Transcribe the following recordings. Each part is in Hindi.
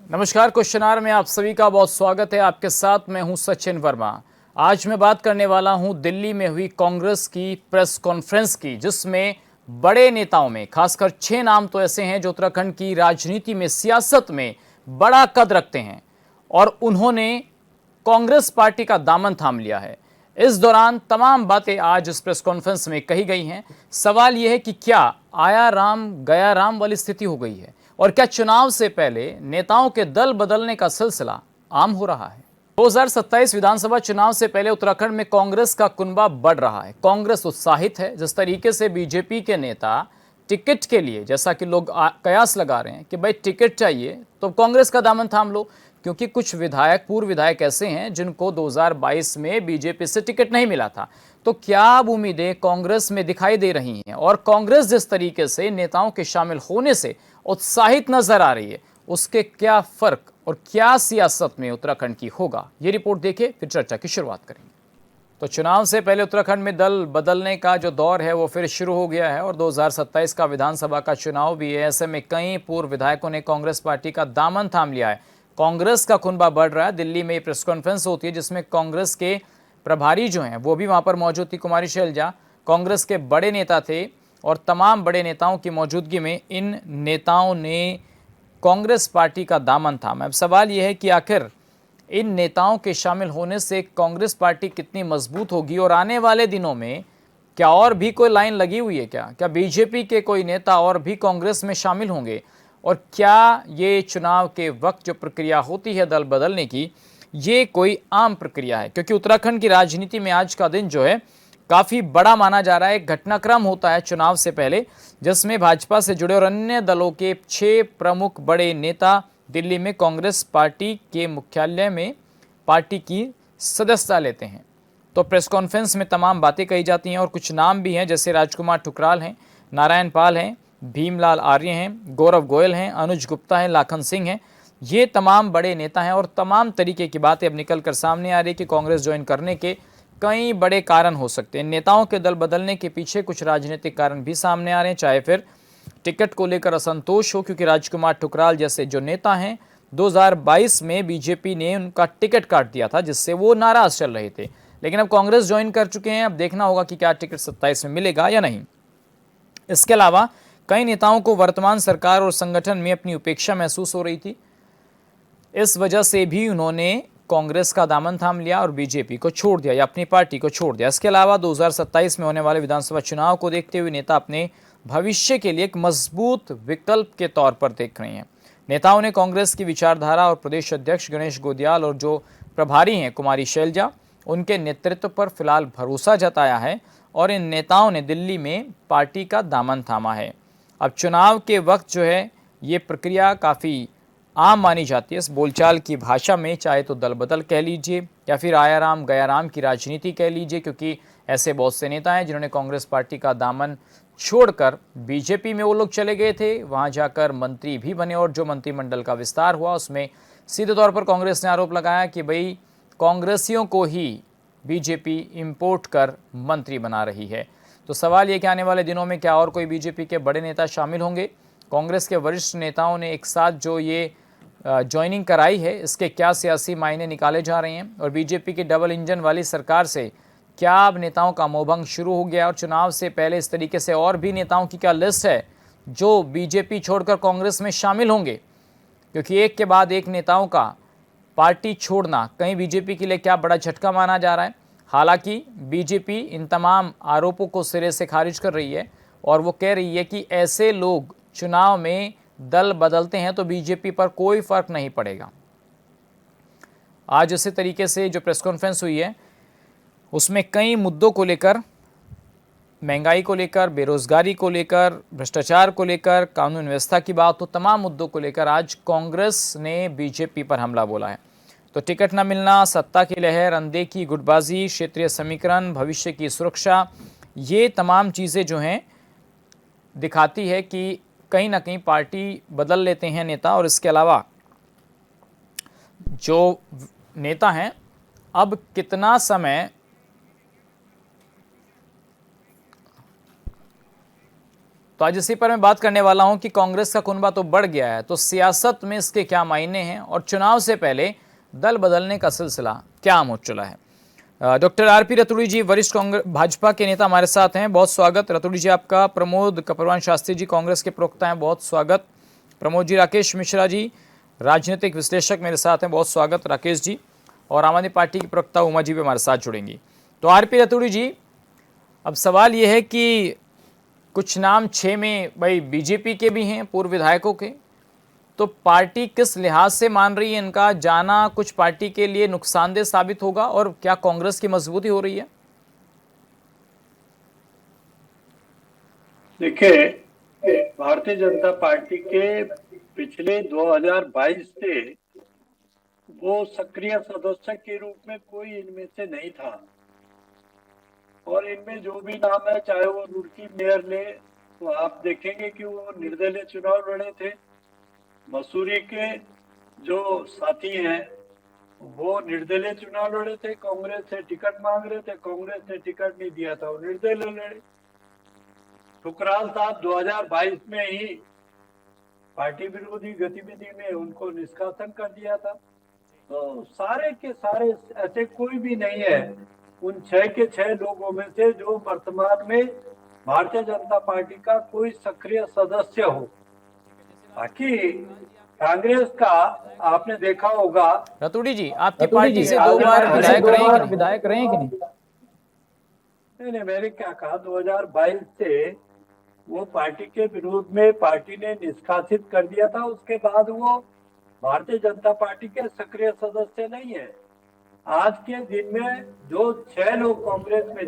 नमस्कार। क्वेश्चन आवर में आप सभी का बहुत स्वागत है। आपके साथ मैं हूं सचिन वर्मा। आज मैं बात करने वाला हूं दिल्ली में हुई कांग्रेस की प्रेस कॉन्फ्रेंस की, जिसमें बड़े नेताओं में खासकर 6 नाम तो ऐसे हैं जो उत्तराखंड की राजनीति में, सियासत में बड़ा कद रखते हैं और उन्होंने कांग्रेस पार्टी का दामन थाम लिया है। इस दौरान तमाम बातें आज इस प्रेस कॉन्फ्रेंस में कही गई हैं। सवाल यह है कि क्या आया राम गया राम वाली स्थिति हो गई है और क्या चुनाव से पहले नेताओं के दल बदलने का सिलसिला आम हो रहा है। 2027 विधानसभा चुनाव से पहले उत्तराखंड में कांग्रेस का कुनबा बढ़ रहा है। कांग्रेस उत्साहित है। जिस तरीके से बीजेपी के नेता टिकट के लिए, जैसा कि लोग कयास लगा रहे हैं कि भाई टिकट चाहिए तो कांग्रेस का दामन थाम लो, क्योंकि कुछ विधायक, पूर्व विधायक ऐसे हैं जिनको 2022 में बीजेपी से टिकट नहीं मिला था। तो क्या अब उम्मीदें कांग्रेस में दिखाई दे रही हैं और कांग्रेस जिस तरीके से नेताओं के शामिल होने से उत्साहित नजर आ रही है, उसके क्या फर्क और क्या सियासत में उत्तराखंड की होगा, ये रिपोर्ट देखें, फिर चर्चा की शुरुआत करेंगे। तो चुनाव से पहले उत्तराखंड में दल बदलने का जो दौर है वो फिर शुरू हो गया है और 2027 का विधानसभा का चुनाव भी है। ऐसे में कई पूर्व विधायकों ने कांग्रेस पार्टी का दामन थाम लिया है। कांग्रेस का कुनबा बढ़ रहा है। दिल्ली में प्रेस कॉन्फ्रेंस होती है जिसमें कांग्रेस के प्रभारी जो हैं वो भी वहां पर मौजूद थी, कुमारी शैलजा। कांग्रेस के बड़े नेता थे और तमाम बड़े नेताओं की मौजूदगी में इन नेताओं ने कांग्रेस पार्टी का दामन थामा। अब सवाल यह है कि आखिर इन नेताओं के शामिल होने से कांग्रेस पार्टी कितनी मजबूत होगी और आने वाले दिनों में क्या और भी कोई लाइन लगी हुई है, क्या बीजेपी के कोई नेता और भी कांग्रेस में शामिल होंगे और क्या ये चुनाव के वक्त जो प्रक्रिया होती है दल बदलने की, ये कोई आम प्रक्रिया है? क्योंकि उत्तराखंड की राजनीति में आज का दिन जो है काफ़ी बड़ा माना जा रहा है। एक घटनाक्रम होता है चुनाव से पहले जिसमें भाजपा से जुड़े और अन्य दलों के 6 प्रमुख बड़े नेता दिल्ली में कांग्रेस पार्टी के मुख्यालय में पार्टी की सदस्यता लेते हैं। तो प्रेस कॉन्फ्रेंस में तमाम बातें कही जाती हैं और कुछ नाम भी हैं, जैसे राजकुमार ठुकराल हैं, नारायण पाल हैं, भीमलाल आर्य हैं, गौरव गोयल हैं, अनुज गुप्ता हैं, लाखन सिंह हैं। ये तमाम बड़े नेता हैं और तमाम तरीके की बातें अब निकल कर सामने आ रही है कि कांग्रेस ज्वाइन करने के कई बड़े कारण हो सकते हैं। नेताओं के दल बदलने के पीछे कुछ राजनीतिक कारण भी सामने आ रहे हैं, चाहे फिर टिकट को लेकर असंतोष हो, क्योंकि राजकुमार ठुकराल जैसे जो नेता हैं 2022 में बीजेपी ने उनका टिकट काट दिया था जिससे वो नाराज चल रहे थे, लेकिन अब कांग्रेस ज्वाइन कर चुके हैं। अब देखना होगा कि क्या टिकट 27 में मिलेगा या नहीं। इसके अलावा कई नेताओं को वर्तमान सरकार और संगठन में अपनी उपेक्षा महसूस हो रही थी। इस वजह से भी उन्होंने कांग्रेस का दामन थाम लिया और बीजेपी को छोड़ दिया या अपनी पार्टी को छोड़ दिया। इसके अलावा 2027 में होने वाले विधानसभा चुनाव को देखते हुए नेता अपने भविष्य के लिए एक मजबूत विकल्प के तौर पर देख रहे हैं। नेताओं ने कांग्रेस की विचारधारा और प्रदेश अध्यक्ष गणेश गोदियाल और जो प्रभारी हैं कुमारी शैलजा, उनके नेतृत्व पर फिलहाल भरोसा जताया है और इन नेताओं ने दिल्ली में पार्टी का दामन थामा है। अब चुनाव के वक्त जो है ये प्रक्रिया काफ़ी आम मानी जाती है। इस बोलचाल की भाषा में चाहे तो दल बदल कह लीजिए या फिर आया राम गया राम की राजनीति कह लीजिए, क्योंकि ऐसे बहुत से नेता हैं जिन्होंने कांग्रेस पार्टी का दामन छोड़कर बीजेपी में वो लोग चले गए थे, वहां जाकर मंत्री भी बने और जो मंत्रिमंडल का विस्तार हुआ उसमें सीधे तौर पर कांग्रेस ने आरोप लगाया कि भाई कांग्रेसियों को ही बीजेपी इंपोर्ट कर मंत्री बना रही है। तो सवाल ये कि आने वाले दिनों में क्या और कोई बीजेपी के बड़े नेता शामिल होंगे? कांग्रेस के वरिष्ठ नेताओं ने एक साथ जो ये ज्वाइनिंग कराई है, इसके क्या सियासी मायने निकाले जा रहे हैं और बीजेपी की डबल इंजन वाली सरकार से क्या अब नेताओं का मोहभंग शुरू हो गया और चुनाव से पहले इस तरीके से और भी नेताओं की क्या लिस्ट है जो बीजेपी छोड़कर कांग्रेस में शामिल होंगे? क्योंकि एक के बाद एक नेताओं का पार्टी छोड़ना कहीं बीजेपी के लिए क्या बड़ा झटका माना जा रहा है। हालांकि बीजेपी इन तमाम आरोपों को सिरे से खारिज कर रही है और वो कह रही है कि ऐसे लोग चुनाव में दल बदलते हैं तो बीजेपी पर कोई फर्क नहीं पड़ेगा। आज इसी तरीके से जो प्रेस कॉन्फ्रेंस हुई है उसमें कई मुद्दों को लेकर, महंगाई को लेकर, बेरोजगारी को लेकर, भ्रष्टाचार को लेकर, कानून व्यवस्था की बात हो, तमाम मुद्दों को लेकर आज कांग्रेस ने बीजेपी पर हमला बोला है। तो टिकट न मिलना, सत्ता की लहर, अनदेखी, गुटबाजी, क्षेत्रीय समीकरण, भविष्य की सुरक्षा, ये तमाम चीज़ें जो हैं दिखाती है कि कहीं ना कहीं पार्टी बदल लेते हैं नेता। और इसके अलावा जो नेता हैं अब कितना समय तो आज इसी पर मैं बात करने वाला हूं कि कांग्रेस का कुनबा तो बढ़ गया है, तो सियासत में इसके क्या मायने हैं और चुनाव से पहले दल बदलने का सिलसिला क्या आम हो चला है। डॉक्टर आरपी रतूड़ी जी, वरिष्ठ कांग्रेस भाजपा के नेता हमारे साथ हैं, बहुत स्वागत रतूड़ी जी आपका। प्रमोद कपरवान शास्त्री जी कांग्रेस के प्रवक्ता हैं, बहुत स्वागत प्रमोद जी। राकेश मिश्रा जी राजनीतिक विश्लेषक मेरे साथ हैं, बहुत स्वागत राकेश जी। और आम आदमी पार्टी की प्रवक्ता उमा जी भी हमारे साथ जुड़ेंगी। तो आरपी रतूड़ी जी, अब सवाल ये है कि कुछ नाम 6 में भाई बीजेपी के भी हैं, पूर्व विधायकों के, तो पार्टी किस लिहाज से मान रही है इनका जाना कुछ पार्टी के लिए नुकसानदेह साबित होगा, और क्या कांग्रेस की मजबूती हो रही है? देखिए, भारतीय जनता पार्टी के पिछले 2022 से वो सक्रिय सदस्य के रूप में कोई इनमें से नहीं था, और इनमें जो भी नाम है, चाहे वो रुड़की मेयर ले, तो आप देखेंगे कि वो निर्दलीय चुनाव लड़े थे। मसूरी के जो साथी हैं वो निर्दलीय चुनाव लड़े थे, कांग्रेस से टिकट मांग रहे थे, कांग्रेस ने टिकट नहीं दिया था, वो निर्दलीय लड़े। ठुकराल साहब 2022 में ही पार्टी विरोधी गतिविधि में उनको निष्कासन कर दिया था। तो सारे के सारे ऐसे कोई भी नहीं है उन 6 के 6 लोगों में से जो वर्तमान में भारतीय जनता पार्टी का कोई सक्रिय सदस्य हो। बाकी कांग्रेस का आपने देखा होगा। रतूड़ी जी, आपकी पार्टी से 2 बार विधायक रहे कि नहीं? नहीं, मैंने क्या कहा, 2022 से वो पार्टी के विरोध में पार्टी ने निष्कासित कर दिया था। उसके बाद वो भारतीय जनता पार्टी के सक्रिय सदस्य नहीं है। आज के दिन में जो 6 लोग कांग्रेस में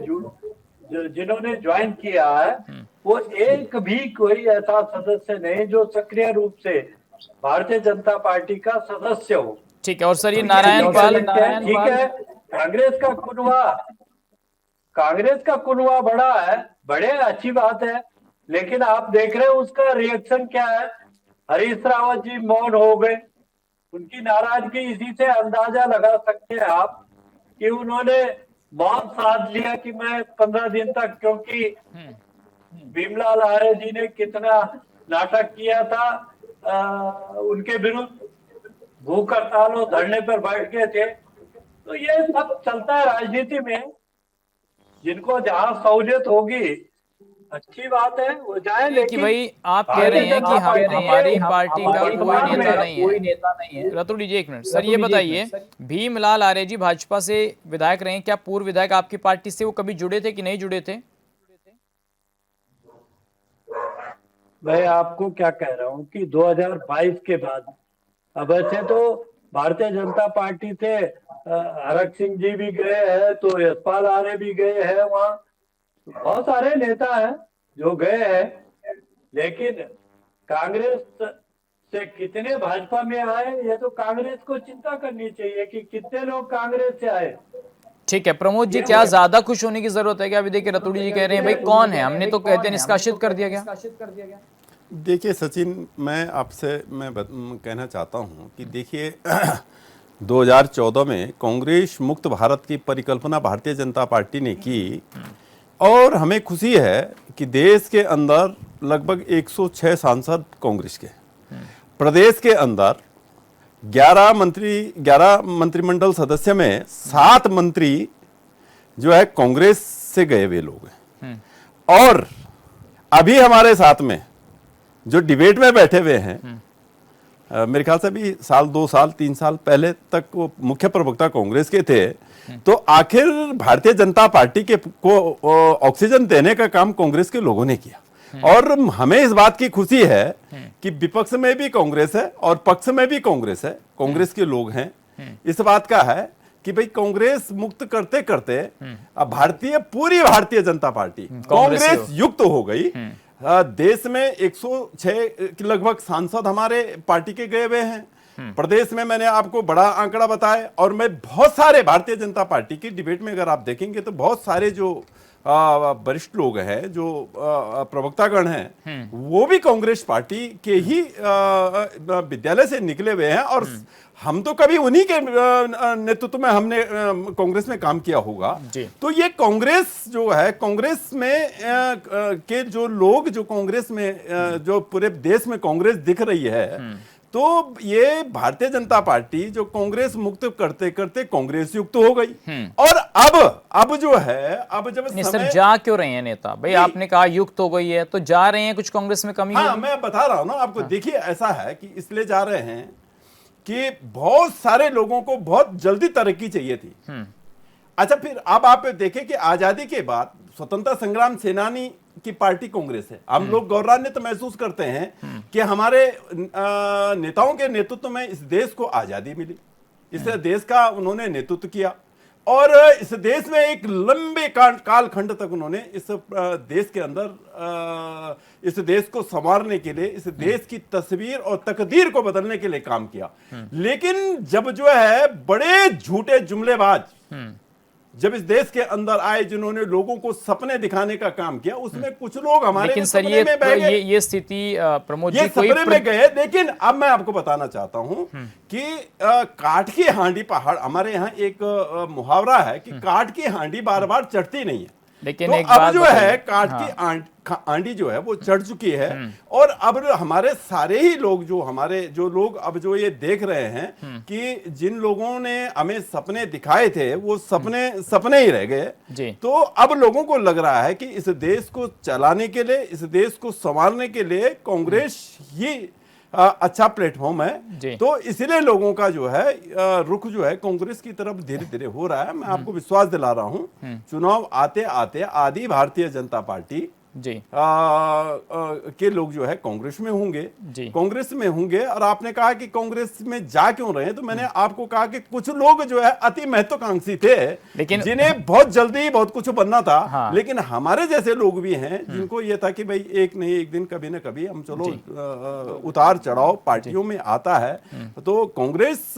जिन्होंने ज्वाइन किया है, वो एक भी कोई ऐसा सदस्य नहीं जो सक्रिय रूप से भारतीय जनता पार्टी का सदस्य हो। ठीक है। और सर, ये नारायण पाल, ठीक है, कांग्रेस का कुनवा बड़ा है, बड़े अच्छी बात है, लेकिन आप देख रहे हैं उसका रिएक्शन क्या है। हरीश रावत जी मौन हो गए। उनकी नाराजगी इसी से अंदाजा लगा सकते हैं आप कि उन्होंने मौन साध लिया कि मैं 15 दिन तक, क्योंकि भीमलाल आर्य जी ने कितना नाटक किया था उनके विरुद्ध, भूख हड़ताल और धरने पर बैठ गए थे। तो ये सब चलता है राजनीति में। जिनको जहां सहूलियत होगी अच्छी बात है, वो जाए। लेकिन भाई आप कह रहे हैं कि हमारी पार्टी का कोई नेता नहीं है। रतूड़ी जी एक मिनट, सर ये बताइए, भीमलाल आर्य जी भाजपा से विधायक रहे हैं, क्या पूर्व विधायक आपकी पार्टी से वो कभी जुड़े थे कि नहीं जुड़े थे? मैं आपको क्या कह रहा हूँ कि 2022 के बाद, अब ऐसे तो भारतीय जनता पार्टी से हरक सिंह जी भी गए हैं, तो यशपाल आर्य भी गए हैं, वहाँ बहुत सारे नेता हैं जो गए हैं। लेकिन कांग्रेस से कितने भाजपा में आए, ये तो कांग्रेस को चिंता करनी चाहिए कि कितने लोग कांग्रेस से आए। ठीक है प्रमोद जी, क्या ज्यादा खुश होने की जरूरत है क्या? अभी देखिए रतूड़ी जी कह रहे हैं भाई कौन है, हमने तो कहते हैं निष्कासित कर दिया गया। देखिए सचिन, मैं आपसे कहना चाहता हूं कि देखिए 2014 में कांग्रेस मुक्त भारत की परिकल्पना भारतीय जनता पार्टी ने की, और हमें खुशी है कि देश के अंदर लगभग 106 सांसद कांग्रेस के, प्रदेश के अंदर 11 मंत्रिमंडल सदस्य में 7 मंत्री जो है कांग्रेस से गए हुए लोग हैं। और अभी हमारे साथ में जो डिबेट में बैठे हुए हैं, मेरे ख्याल से अभी 2 साल 3 साल पहले तक वो मुख्य प्रवक्ता कांग्रेस के थे। तो आखिर भारतीय जनता पार्टी के को ऑक्सीजन देने का काम कांग्रेस के लोगों ने किया, और हमें इस बात की खुशी है कि विपक्ष में भी कांग्रेस है और पक्ष में भी कांग्रेस है, कांग्रेस के लोग हैं। इस बात का है कि भाई कांग्रेस मुक्त करते करते अब पूरी भारतीय जनता पार्टी कांग्रेस युक्त हो गई। देश में 106 लगभग सांसद हमारे पार्टी के गए हुए हैं। प्रदेश में मैंने आपको बड़ा आंकड़ा बताया, और मैं बहुत सारे भारतीय जनता पार्टी की डिबेट में अगर आप देखेंगे तो बहुत सारे जो वरिष्ठ लोग हैं, जो प्रवक्तागण हैं, वो भी कांग्रेस पार्टी के ही विद्यालय से निकले हुए हैं। और हम तो कभी उन्हीं के नेतृत्व में हमने कांग्रेस में काम किया होगा। तो ये कांग्रेस जो है, कांग्रेस में के जो लोग, जो कांग्रेस में जो पूरे देश में कांग्रेस दिख रही है, तो ये भारतीय जनता पार्टी जो कांग्रेस मुक्त करते करते कांग्रेस युक्त हो गई। और अब जो है, अब जब सर जा क्यों रहे हैं नेता भाई? आपने कहा युक्त हो गई है, तो जा रहे हैं, कुछ कांग्रेस में कमी? हाँ, मैं बता रहा हूं ना आपको। देखिए, ऐसा है कि इसलिए जा रहे हैं कि बहुत सारे लोगों को बहुत जल्दी तरक्की चाहिए थी। अच्छा, फिर अब आप देखें कि आजादी के बाद स्वतंत्रता संग्राम सेनानी की पार्टी कांग्रेस है। हम लोग गौरवान्वित महसूस करते हैं कि हमारे नेताओं के नेतृत्व में इस देश को आजादी मिली, इस देश का उन्होंने नेतृत्व किया, और इस देश में एक लंबे कालखंड तक उन्होंने इस देश के अंदर इस देश को संवारने के लिए, इस देश की तस्वीर और तकदीर को बदलने के लिए काम किया। लेकिन जब जो है बड़े झूठे जुमलेबाज जब इस देश के अंदर आए, जिन्होंने लोगों को सपने दिखाने का काम किया, उसमें कुछ लोग हमारे लेकिन सर ये स्थिति प्रमोद जी सपने में गए। लेकिन अब मैं आपको बताना चाहता हूं कि काठ की हांडी पहाड़, हमारे यहाँ एक मुहावरा है कि काठ की हांडी बार बार चढ़ती नहीं है। लेकिन तो एक अब बात जो है काठ हाँ। की आंडी जो है वो चढ़ चुकी है। और अब हमारे सारे ही लोग, जो हमारे जो लोग अब जो ये देख रहे हैं कि जिन लोगों ने हमें सपने दिखाए थे, वो सपने ही रह गए। तो अब लोगों को लग रहा है कि इस देश को चलाने के लिए, इस देश को संभालने के लिए कांग्रेस ही अच्छा प्लेटफॉर्म है। तो इसलिए लोगों का जो है रुख जो है कांग्रेस की तरफ धीरे धीरे हो रहा है। मैं आपको विश्वास दिला रहा हूं, चुनाव आते आते आधी भारतीय जनता पार्टी के लोग जो है कांग्रेस में होंगे। और आपने कहा कि कांग्रेस में जा क्यों रहे हैं, तो मैंने आपको कहा कि कुछ लोग जो है अति महत्वाकांक्षी थे, लेकिन जिन्हें बहुत जल्दी बहुत कुछ बनना था। हाँ। लेकिन हमारे जैसे लोग भी हैं जिनको ये था कि भाई एक नहीं एक दिन कभी ना कभी हम चलो उतार चढ़ाव पार्टियों में आता है। तो कांग्रेस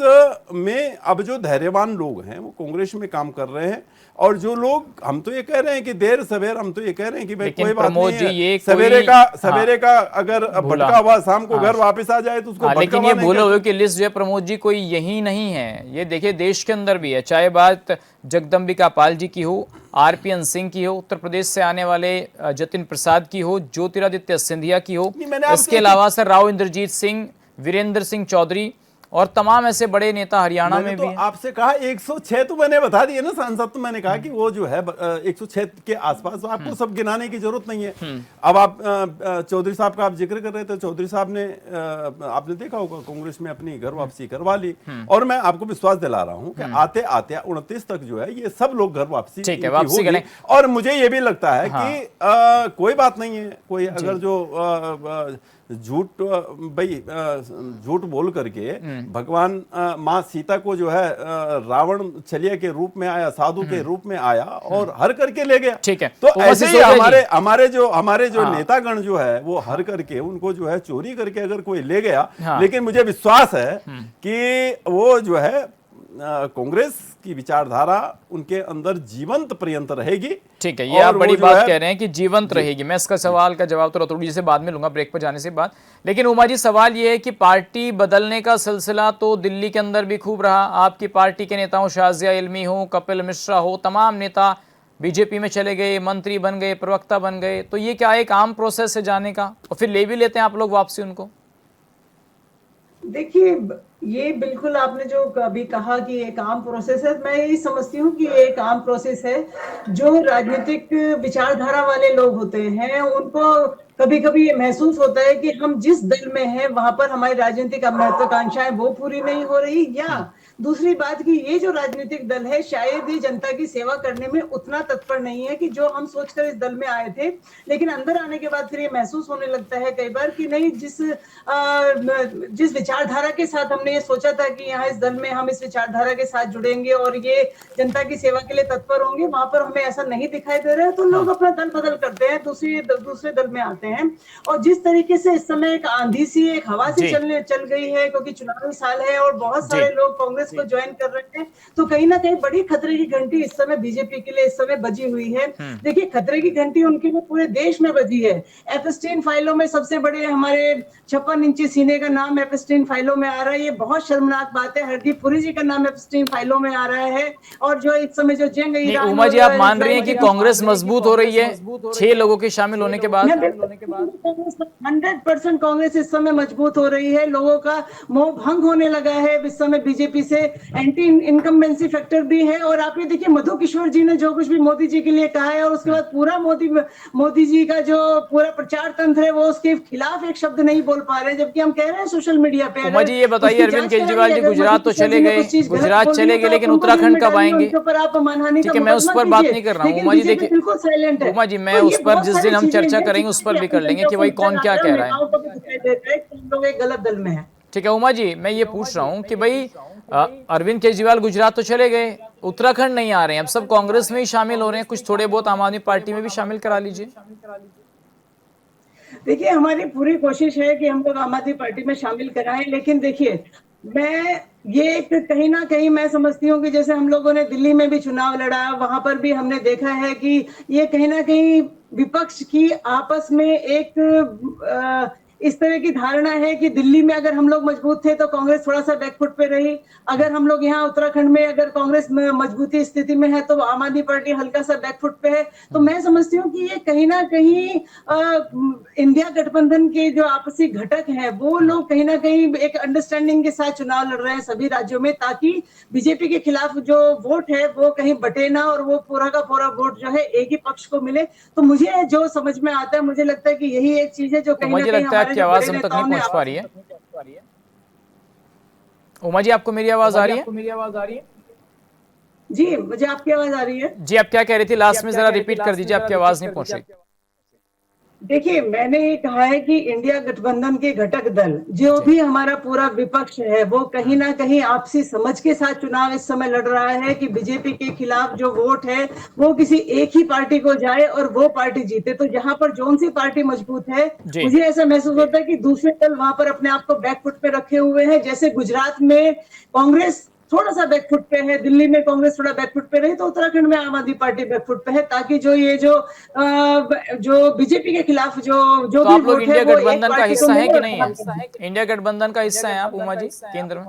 में अब जो धैर्यवान लोग हैं वो कांग्रेस में काम कर रहे हैं। और जो लोग, हम तो ये कह रहे हैं कि देर सवेर, हम तो ये कह रहे हैं कि भाई कोई बात नहीं है, सवेरे का अगर भटका हुआ शाम को घर वापस आ जाए तो उसको लेकिन ये भूले हुए कि लिस्ट जो है प्रमोद जी कोई यही नहीं है। ये देखिए देश के अंदर भी है, चाहे बात जगदम्बिका पाल जी की हो, आरपीएन सिंह की हो, उत्तर प्रदेश से आने वाले जतिन प्रसाद की हो, ज्योतिरादित्य सिंधिया की हो, इसके अलावा सर राव इंद्रजीत सिंह, वीरेंद्र सिंह चौधरी और तमाम ऐसे बड़े नेता हरियाणा में भी हैं। आपसे कहा 106 तो मैंने बता दिए ना सांसद, तो मैंने कहा कि वो जो है 106 के आसपास, तो आपको सब गिनाने की जरूरत नहीं है। अब आप चौधरी साहब का आप जिक्र कर रहे थे, चौधरी साहब ने आपने देखा होगा कांग्रेस में अपनी घर वापसी करवा ली। और मैं आपको विश्वास दिला रहा हूं कि आते आते 29 तक जो है ये सब लोग घर वापसी होगी। और मुझे ये भी लगता है कि कोई बात नहीं है, कोई अगर जो झूठ बोल करके भगवान माँ सीता को जो है रावण छलिया के रूप में आया, साधु के रूप में आया और हर करके ले गया। ठीक है, तो ऐसे ही हमारे जो नेतागण जो है वो हर करके उनको जो है चोरी करके अगर कोई ले गया। लेकिन मुझे विश्वास है कि वो जो है कांग्रेस की विचारधारा उनके अंदर जीवंत पर्यंत रहेगी। ठीक है, ये आप बड़ी बात कह रहे हैं कि जीवंत रहेगी। मैं इसका सवाल का जवाब तो रतौड़ी जी से बाद में लूंगा, ब्रेक पर जाने से बाद। लेकिन उमा जी, सवाल ये है कि पार्टी बदलने का सिलसिला तो दिल्ली के अंदर भी खूब रहा। आपकी पार्टी के नेताओं, शाजिया इल्मी हो, कपिल मिश्रा हो, तमाम नेता बीजेपी में चले गए, मंत्री बन गए, प्रवक्ता बन गए। तो ये क्या एक आम प्रोसेस है जाने का, और फिर ले भी लेते हैं आप लोग वापसी उनको? देखिए, ये बिल्कुल आपने जो अभी कहा कि एक आम प्रोसेस है, मैं यही समझती हूँ कि एक आम प्रोसेस है। जो राजनीतिक विचारधारा वाले लोग होते हैं उनको कभी कभी ये महसूस होता है कि हम जिस दल में हैं वहां पर हमारी राजनीतिक महत्वाकांक्षाएं वो पूरी नहीं हो रही, या दूसरी बात कि ये जो राजनीतिक दल है शायद ये जनता की सेवा करने में उतना तत्पर नहीं है कि जो हम सोचकर इस दल में आए थे। लेकिन अंदर आने के बाद फिर ये महसूस होने लगता है कई बार कि नहीं, जिस विचारधारा के साथ हमने ये सोचा था कि यहाँ इस दल में हम इस विचारधारा के साथ जुड़ेंगे और ये जनता की सेवा के लिए तत्पर होंगे, वहां पर हमें ऐसा नहीं दिखाई दे रहा है। तो लोग अपना दल बदल करते हैं, दूसरे दल में आते हैं। और जिस तरीके से इस समय एक आंधी सी, एक हवा सी चल गई है, क्योंकि चुनावी साल है और बहुत सारे लोग कांग्रेस को ज्वाइन कर रहे हैं, तो कहीं ना कहीं बड़ी खतरे की घंटी इस समय बीजेपी के लिए इस समय बजी हुई है। देखिए, खतरे की घंटी उनके लिए पूरे देश में बजी है। एपस्टीन फाइलों में सबसे बड़े हमारे 56 इंची सीने का नाम एपस्टीन फाइलों में आ रहा है। ये बहुत शर्मनाक बात है। हरदीप पुरी जी का नाम एपस्टीन फाइलों में आ रहा है। और जो इस समय जो जंग नहीं, ईरान उमा जी, और आप मान रही हैं कि इजराइल कांग्रेस मजबूत हो रही है 6 लोगों के शामिल होने के बाद? 100% कांग्रेस इस समय मजबूत हो रही है। लोगों का मोह भंग होने लगा है इस समय बीजेपी से। एंटी इनकम्बेंसी फैक्टर भी है। और आप ये देखिए, मधु किशोर जी ने जो कुछ भी मोदी जी के लिए कहा है, और उसके बाद पूरा मोदी जी का जो पूरा प्रचार तंत्र है वो उसके खिलाफ एक शब्द नहीं बोल पा रहे, जबकि हम कह रहे हैं सोशल मीडिया पे। उमा जी, ये बताइए, उसकी अरविंद जांच केजरीवाल कराइए, जी अगर गुजरात मधु तो किशोर चले जी ने गए, कुछ चीज गलत गुजरात बोल दी चले है, गए, तो लेकिन आप उनको उत्तराखंड जेल में कब डालिए, आएंगे? उनके ऊपर आप मानहानि का ठीक है, मैं उस मुकदमा पर बात कीजिए। नहीं कर रहा हूँ लेकिन उमा जी। बीजेपी देखिए बिल्कुल साइलेंट है। उमा जी, मैं तो उस ये पर बहुत जिस सारी दिन हम चीजें चर्चा हैं करेंगे उस पर भी कर लेंगे कि भाई कौन क्या कह रहा है। नेताओं को भी दिखाई देता है कि हम लोग एक गलत दल में है। ठीक है उमा जी, मैं ये पूछ रहा हूँ कि भाई अरविंद केजरीवाल गुजरात तो चले गए, उत्तराखंड नहीं आ रहे हैं, अब सब कांग्रेस में ही शामिल हो रहे हैं, कुछ थोड़े बहुत आम आदमी पार्टी में भी शामिल करा लीजिए। देखिए, हमारी पूरी कोशिश है कि हम लोग आम आदमी पार्टी में शामिल कराएं। लेकिन देखिए, मैं ये एक कहीं ना कहीं मैं समझती हूँ कि जैसे हम लोगों ने दिल्ली में भी चुनाव लड़ा, वहां पर भी हमने देखा है कि ये कहीं ना कहीं विपक्ष की आपस में एक इस तरह की धारणा है कि दिल्ली में अगर हम लोग मजबूत थे तो कांग्रेस थोड़ा सा बैकफुट पे रही। अगर हम लोग यहाँ उत्तराखंड में अगर कांग्रेस मजबूती स्थिति में है तो आम आदमी पार्टी हल्का सा बैकफुट पे है। तो मैं समझती हूँ कि ये कहीं ना कहीं इंडिया गठबंधन के जो आपसी घटक हैं वो लोग कहीं ना कहीं एक अंडरस्टैंडिंग के साथ चुनाव लड़ रहे हैं सभी राज्यों में, ताकि बीजेपी के खिलाफ जो वोट है वो कहीं बटे ना और वो पूरा का पूरा वोट जो है एक ही पक्ष को मिले। तो मुझे जो समझ में आता है, मुझे लगता है कि यही एक चीज है जो कहीं ना मुझे कहीं लगता है हमारे आपकी जो आवाज बड़े हम तक नहीं नेताओं ने पहुंच पा रही है। उमा जी, आपको मेरी आवाज आ रही है? जी, मुझे आपकी आवाज आ रही है। जी, आप क्या कह रही थी लास्ट में, जरा रिपीट कर दीजिए, आपकी आवाज नहीं पहुंच रही। देखिए, मैंने ये कहा है कि इंडिया गठबंधन के घटक दल जो भी हमारा पूरा विपक्ष है वो कहीं ना कहीं आपसी समझ के साथ चुनाव इस समय लड़ रहा है कि बीजेपी के खिलाफ जो वोट है वो किसी एक ही पार्टी को जाए और वो पार्टी जीते। तो जहां पर जोन सी पार्टी मजबूत है, जी। मुझे ऐसा महसूस होता है कि दूसरे दल वहां पर अपने आप को बैकफुट पे रखे हुए हैं। जैसे गुजरात में कांग्रेस थोड़ा सा बैकफुट पे है, दिल्ली में कांग्रेस थोड़ा बैकफुट पे रही, तो उत्तराखंड में आम आदमी पार्टी बैकफुट पे है, ताकि जो ये जो बीजेपी के खिलाफ जो तो भी आप लोग वोट है इंडिया वो एक गठबंधन का पार्टी को हिस्सा है मिले कि और नहीं खराब है? कर दे। इंडिया गठबंधन का हिस्सा है आप उमा जी केंद्र में?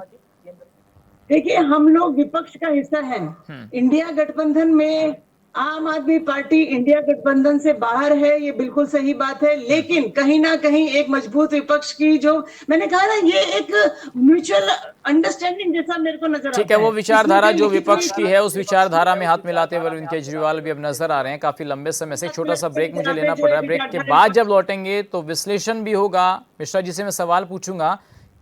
देखिए, हम लोग विपक्ष का हिस्सा है इंडिया गठबंधन में। आम आदमी पार्टी इंडिया गठबंधन से बाहर है, ये बिल्कुल सही बात है, लेकिन कहीं ना कहीं एक मजबूत विपक्ष की जो मैंने कहा ना, ये एक म्यूचुअल अंडरस्टैंडिंग जैसा मेरे को नजर ठीक आता है, है। वो विचारधारा इसमें जो कोई लिखित विपक्ष की नहीं है उस विचारधारा में हाथ मिलाते हुए अरविंद केजरीवाल भी अब नजर आ रहे हैं काफी लंबे समय से। छोटा सा ब्रेक मुझे लेना पड़ रहा है, ब्रेक के बाद जब लौटेंगे तो विश्लेषण भी होगा। मिश्रा जी से मैं सवाल पूछूंगा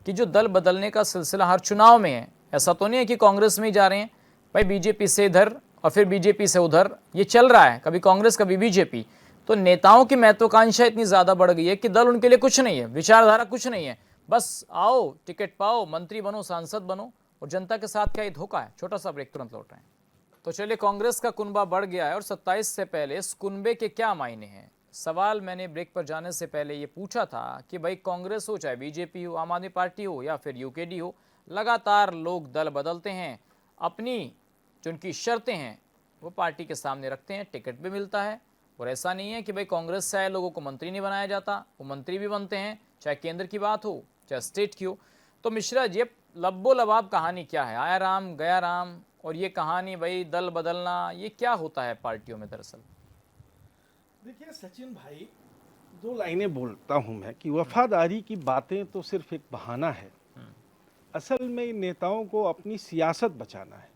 कि जो दल बदलने का सिलसिला हर चुनाव में है, ऐसा तो नहीं है कि कांग्रेस में ही जा रहे हैं भाई, बीजेपी से इधर और फिर बीजेपी से उधर, ये चल रहा है, कभी कांग्रेस कभी बीजेपी। तो नेताओं की महत्वाकांक्षा इतनी ज्यादा बढ़ गई है कि दल उनके लिए कुछ नहीं है, विचारधारा कुछ नहीं है, बस आओ टिकट पाओ, मंत्री बनो, सांसद बनो, और जनता के साथ क्या ये धोखा है। छोटा सा ब्रेक, तुरंत लौट रहे हैं। तो चलिए, कांग्रेस का कुनबा बढ़ गया है और 27 से पहले इस कुनबे के क्या मायने हैं। सवाल मैंने ब्रेक पर जाने से पहले ये पूछा था कि भाई कांग्रेस हो, चाहे बीजेपी हो, आम आदमी पार्टी हो या फिर यूकेडी हो, लगातार लोग दल बदलते हैं, अपनी जो उनकी शर्तें हैं वो पार्टी के सामने रखते हैं, टिकट भी मिलता है। और ऐसा नहीं है कि भाई कांग्रेस से आए लोगों को मंत्री नहीं बनाया जाता, वो मंत्री भी बनते हैं, चाहे केंद्र की बात हो चाहे स्टेट की हो। तो मिश्रा जी, अब लब्बो लबाब कहानी क्या है? आया राम गया राम, और ये कहानी भाई दल बदलना, ये क्या होता है पार्टियों में दरअसल? देखिए सचिन भाई, दो लाइनें बोलता हूं मैं कि वफादारी की बातें तो सिर्फ एक बहाना है, असल में इन नेताओं को अपनी सियासत बचाना है।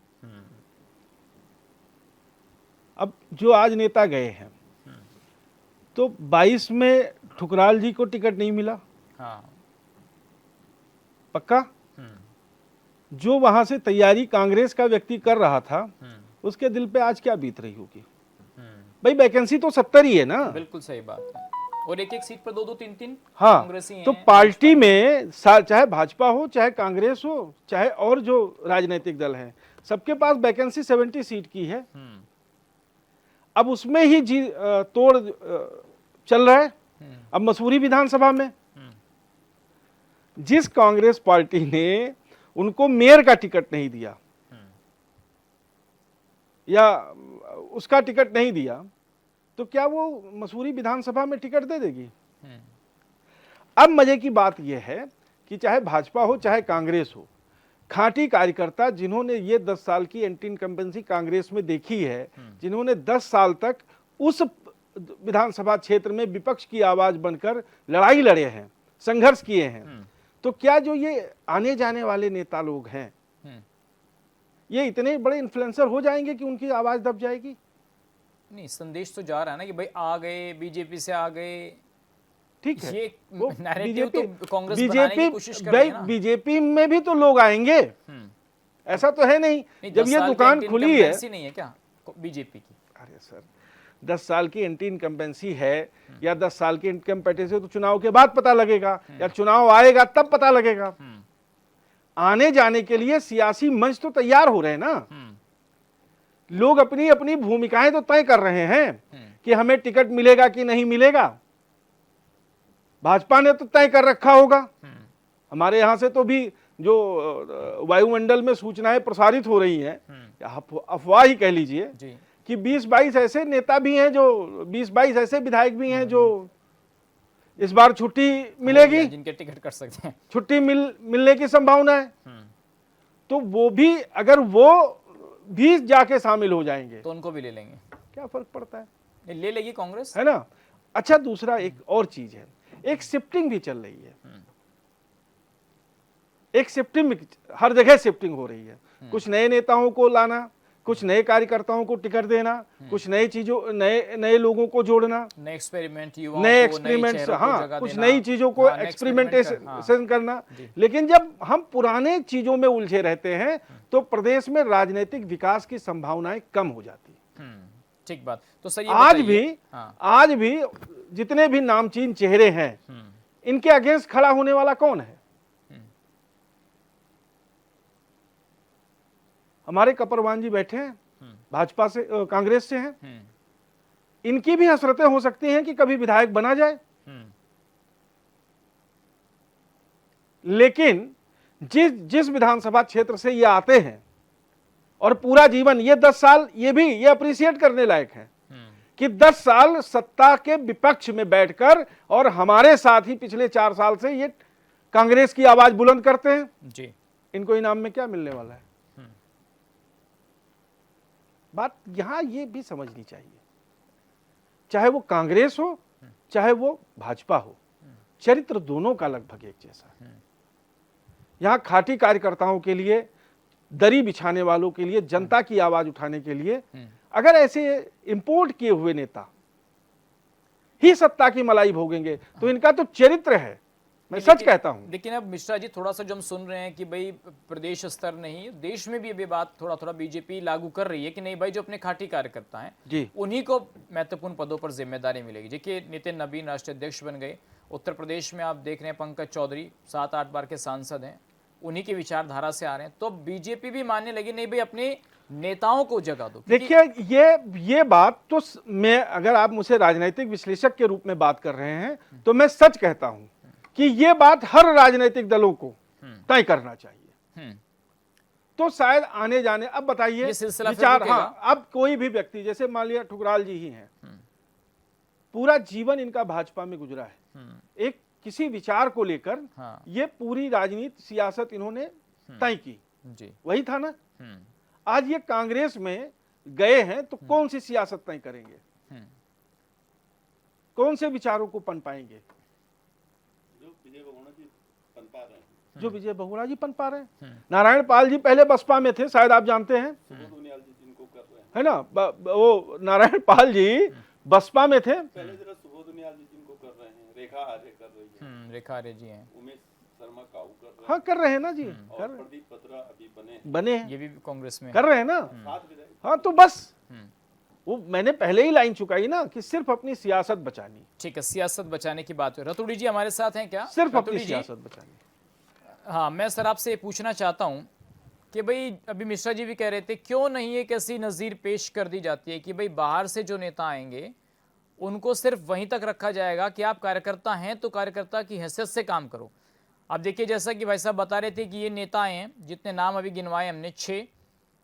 अब जो आज नेता गए हैं तो 22 में ठुकराल जी को टिकट नहीं मिला, हाँ, पक्का। जो वहां से तैयारी कांग्रेस का व्यक्ति कर रहा था उसके दिल पे आज क्या बीत रही होगी। भाई वैकेंसी तो 70 ही है ना। बिल्कुल सही बात है, और एक एक सीट पर 2-2 3-3 हाँ, कांग्रेसी तो हैं। पार्टी में चाहे भाजपा हो, चाहे कांग्रेस हो, चाहे और जो राजनीतिक दल हैं, सबके पास वैकेंसी 70 सीट की है। अब उसमें ही तोड़ चल रहा है। अब मसूरी विधानसभा में जिस कांग्रेस पार्टी ने उनको मेयर का टिकट नहीं दिया या उसका टिकट नहीं दिया, तो क्या वो मसूरी विधानसभा में टिकट दे देगी? अब मजे की बात यह है कि चाहे भाजपा हो चाहे कांग्रेस हो, खांटी कार्यकर्ता जिन्होंने ये 10 साल की एंटी इनकम्बेंसी कांग्रेस में देखी है, जिन्होंने 10 साल तक उस विधानसभा क्षेत्र में विपक्ष की आवाज बनकर लड़ाई लड़े हैं, संघर्ष किए हैं, तो क्या जो ये आने जाने वाले नेता लोग हैं ये इतने बड़े इन्फ्लुएंसर हो जाएंगे कि उनकी आवाज दब जाएगी? नहीं, संदेश तो जा रहा है ना कि भाई आ गए, बीजेपी से आ गए। ठीक है, ये वो नैरेटिव तो कांग्रेस बनाने की कोशिश कर रही है ना। बीजेपी में भी तो लोग आएंगे, ऐसा तो है नहीं। जब 10 ये साल की दुकान एंटी खुली है, इनकम्बेंसी नहीं है क्या बीजेपी की? अरे सर 10 साल की एंटी इनकम्बेंसी है या 10 साल की इनकम्पेटेंसी तो चुनाव के बाद पता लगेगा या चुनाव आएगा तब पता लगेगा। आने जाने के लिए सियासी मंच तो तैयार हो रहे हैं ना, लोग अपनी अपनी भूमिकाएं तो तय कर रहे हैं कि हमें टिकट मिलेगा कि नहीं मिलेगा। भाजपा ने तो तय कर रखा होगा। हमारे यहां से तो भी जो वायुमंडल में सूचनाएं प्रसारित हो रही हैं, अफवाह ही कह लीजिए, कि 20-22 ऐसे नेता भी हैं, जो 20-22 ऐसे विधायक भी हैं जो इस बार छुट्टी मिलेगी, जिनके टिकट कट सकते हैं, छुट्टी मिलने की संभावना है। तो वो भी, अगर वो भी जाके शामिल हो जाएंगे तो उनको भी ले लेंगे, क्या फर्क पड़ता है? ले लेगी कांग्रेस, है ना। अच्छा, दूसरा एक और चीज है, एक शिफ्टिंग भी चल रही है, एक शिफ्टिंग, हर जगह शिफ्टिंग हो रही है। कुछ नए नेताओं को लाना, कुछ नए कार्यकर्ताओं को टिकट देना, कुछ नई चीजों, नए लोगों को जोड़ना, नए एक्सपेरिमेंट, हाँ, कुछ नई चीजों को एक्सपेरिमेंटेशन करना। लेकिन जब हम पुराने चीजों में उलझे रहते हैं तो प्रदेश में राजनीतिक विकास की संभावनाएं कम हो जाती है। ठीक बात। तो सर आज भी जितने भी नामचीन चेहरे हैं, इनके अगेंस्ट खड़ा होने वाला कौन है? हमारे कपरवान जी बैठे हैं, भाजपा से, कांग्रेस से हैं। इनकी भी हसरतें हो सकती हैं कि कभी विधायक बना जाए, लेकिन जिस विधानसभा क्षेत्र से ये आते हैं और पूरा जीवन, ये 10 साल, ये अप्रिशिएट करने लायक है कि 10 साल सत्ता के विपक्ष में बैठकर और हमारे साथ ही पिछले 4 साल से ये कांग्रेस की आवाज बुलंद करते हैं जी। इनको इनाम में क्या मिलने वाला है? बात यहां ये भी समझनी चाहिए, चाहे वो कांग्रेस हो चाहे वो भाजपा हो, चरित्र दोनों का लगभग एक जैसा है। यहां खाटी कार्यकर्ताओं के लिए, दरी बिछाने वालों के लिए, जनता की आवाज उठाने के लिए अगर ऐसे इंपोर्ट किए हुए नेता ही सत्ता की मलाई भोगेंगे तो इनका तो चरित्र है, मैं सच कहता हूं। लेकिन अब मिश्रा जी, थोड़ा सा जो हम सुन रहे हैं कि भाई प्रदेश स्तर नहीं, देश में भी अभी बात थोड़ा बीजेपी लागू कर रही है कि नहीं भाई, जो अपने खाटी कार्यकर्ता हैं जी, उन्हीं को महत्वपूर्ण पदों पर जिम्मेदारी मिलेगी। देखिए, नितिन नवीन राष्ट्रीय अध्यक्ष बन गए, उत्तर प्रदेश में आप देख रहे हैं पंकज चौधरी 7-8 बार के सांसद हैं, उन्हीं की विचारधारा से आ रहे हैं, तो बीजेपी भी मानने लगी नहीं भाई, अपने नेताओं को जगह दो। देखिए, ये बात तो मैं, अगर आप मुझे राजनीतिक विश्लेषक के रूप में बात कर रहे हैं तो मैं सच कहता हूं कि ये बात हर राजनीतिक दलों को तय करना चाहिए। तो शायद आने जाने, अब बताइए विचार, हाँ, अब कोई भी व्यक्ति, जैसे मान लिया ठुकराल जी ही हैं, पूरा जीवन इनका भाजपा में गुजरा है, एक किसी विचार को लेकर ये पूरी राजनीति, सियासत इन्होंने तय की जी, वही था ना। आज ये कांग्रेस में गए हैं तो कौन सी सियासत तय करेंगे, कौन से विचारों को पनपाएंगे? जो विजय बहुगुणा जी पनपा रहे हैं। नारायण पाल जी पहले बसपा में थे, शायद आप जानते हैं, है ना। वो नारायण पाल जी बसपा में थे, रेखा आर्य जी हैं, उमेश शर्मा काऊ कर रहे हैं, हाँ कर रहे हैं ना जी, और प्रदीप बत्रा अभी बने हैं, ये भी कांग्रेस में कर रहे हैं ना। हाँ, तो बस वो मैंने पहले ही लाइन चुकाई ना कि सिर्फ अपनी सियासत बचानी। ठीक है, सियासत बचाने की बात है। रतुड़ी जी हमारे साथ हैं क्या? सिर्फ अपनी सियासत बचानी। हाँ, मैं सर आपसे ये पूछना चाहता हूं कि भाई, अभी मिश्रा जी भी कह रहे थे, क्यों नहीं एक ऐसी नज़ीर पेश कर दी जाती है कि भाई बाहर से जो नेता आएंगे उनको सिर्फ वहीं तक रखा जाएगा कि आप कार्यकर्ता हैं तो कार्यकर्ता की हैसियत से काम करो, अब देखिए, जैसा कि भाई साहब बता रहे थे कि ये नेता हैं, जितने नाम अभी गिनवाए हमने 6,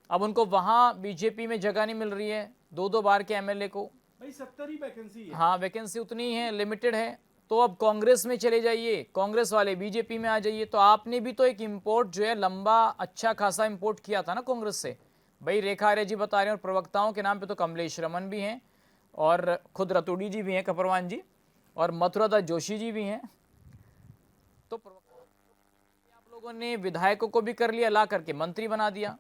अब उनको वहां बीजेपी में जगह नहीं मिल रही है 2-2 बार के एमएलए को। भाई 70 ही वैकेंसी है। हाँ, वैकेंसी उतनी ही है, लिमिटेड है। तो अब कांग्रेस में चले जाइए, कांग्रेस वाले बीजेपी में आ जाइए। तो आपने भी तो एक इंपोर्ट जो है लंबा अच्छा खासा इंपोर्ट किया था ना कांग्रेस से। भाई रेखा आर्य जी बता रहे हैं, और प्रवक्ताओं के नाम पे तो कमलेश रमन भी हैं, और खुद रतूड़ी जी भी हैं, कपरवान जी, और मथुरादास जोशी जी भी हैं। तो आप लोगों ने विधायकों को भी कर लिया, ला करके मंत्री बना दिया।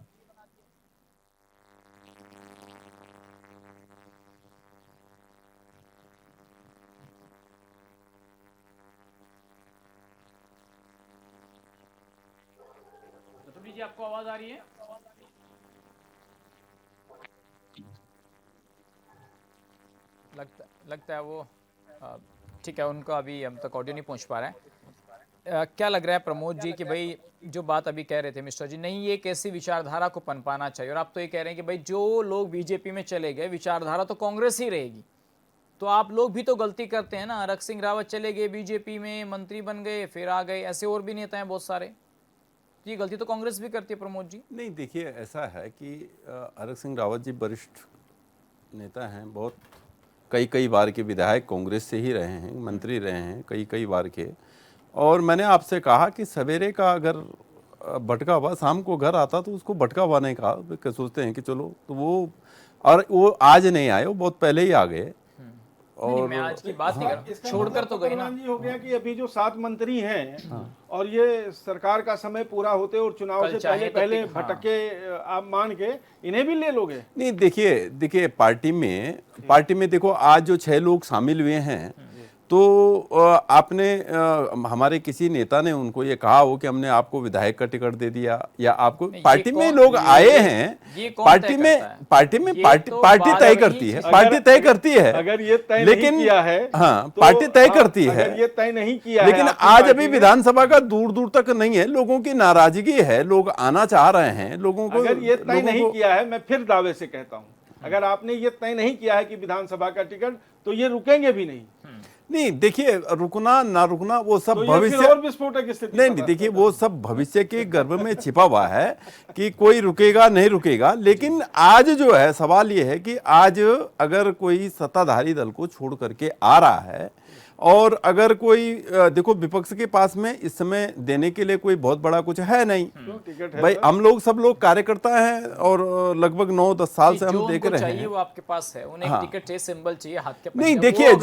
रतूड़ी जी, आपको आवाज आ रही है? लगता है वो ठीक है, उनका अभी हम तक ऑडियो नहीं पहुंच पा रहा है। क्या लग रहा है प्रमोद जी कि भाई जो बात अभी कह रहे थे मिश्रा जी, नहीं ये कैसी विचारधारा को पनपाना चाहिए, और आप तो ये कह रहे हैं कि भाई जो लोग बीजेपी में चले गए, विचारधारा तो कांग्रेस ही रहेगी। तो आप लोग भी तो गलती करते हैं ना। हरक सिंह रावत चले गए बीजेपी में, मंत्री बन गए, फिर आ गए, ऐसे और भी नेता हैं बहुत सारे। ये गलती तो कांग्रेस भी करती है प्रमोद जी। नहीं, देखिए ऐसा है कि हरक सिंह रावत जी वरिष्ठ नेता हैं, बहुत कई बार के विधायक कांग्रेस से ही रहे हैं, मंत्री रहे हैं कई बार के। और मैंने आपसे कहा कि सवेरे का अगर भटका हुआ शाम को घर आता तो उसको भटका हुआ नहीं कहा, सोचते हैं कि चलो, तो वो आज नहीं आए, वो बहुत पहले ही आ गए। और मैं आज की बात नहीं कर रहा, छोड़कर तो गए ना। जी हो गया कि अभी जो 7 मंत्री हैं और ये सरकार का समय पूरा होते और चुनाव से पहले भटके, आप मान के इन्हें भी ले लोगे? नहीं, देखिए पार्टी में देखो, आज जो 6 लोग शामिल हुए हैं, तो आपने हमारे किसी नेता ने उनको ये कहा हो कि हमने आपको विधायक का टिकट दे दिया, या आपको पार्टी में लोग आए हैं, पार्टी तय करती है, पार्टी तय करती है। अगर ये तय लेकिन नहीं किया है, हाँ, पार्टी तय करती है। अगर ये तय नहीं किया लेकिन है, आज अभी विधानसभा का दूर तक नहीं है, लोगों की नाराजगी है, लोग आना चाह रहे हैं, लोगों को। अगर ये तय नहीं किया है, मैं फिर दावे से कहता हूं, अगर आपने ये तय नहीं किया है कि विधानसभा का टिकट, तो ये रुकेंगे भी नहीं। देखिए, रुकना ना रुकना वो सब तो भविष्य और विस्फोटक स्थिति। नहीं, देखिए वो सब भविष्य के गर्भ में छिपा हुआ है कि कोई रुकेगा नहीं रुकेगा। लेकिन आज जो है सवाल ये है कि आज अगर कोई सत्ताधारी दल को छोड़ करके आ रहा है, और अगर कोई देखो, विपक्ष के पास में इस समय देने के लिए कोई बहुत बड़ा कुछ है नहीं भाई। हम लोग सब लोग कार्यकर्ता हैं, और लगभग 9-10 साल से हम देख रहे हैं। वो आपके पास है, उन्हें हाँ। टिकट चाहिए, सिंबल चाहिए हाथ के। नहीं, देखिए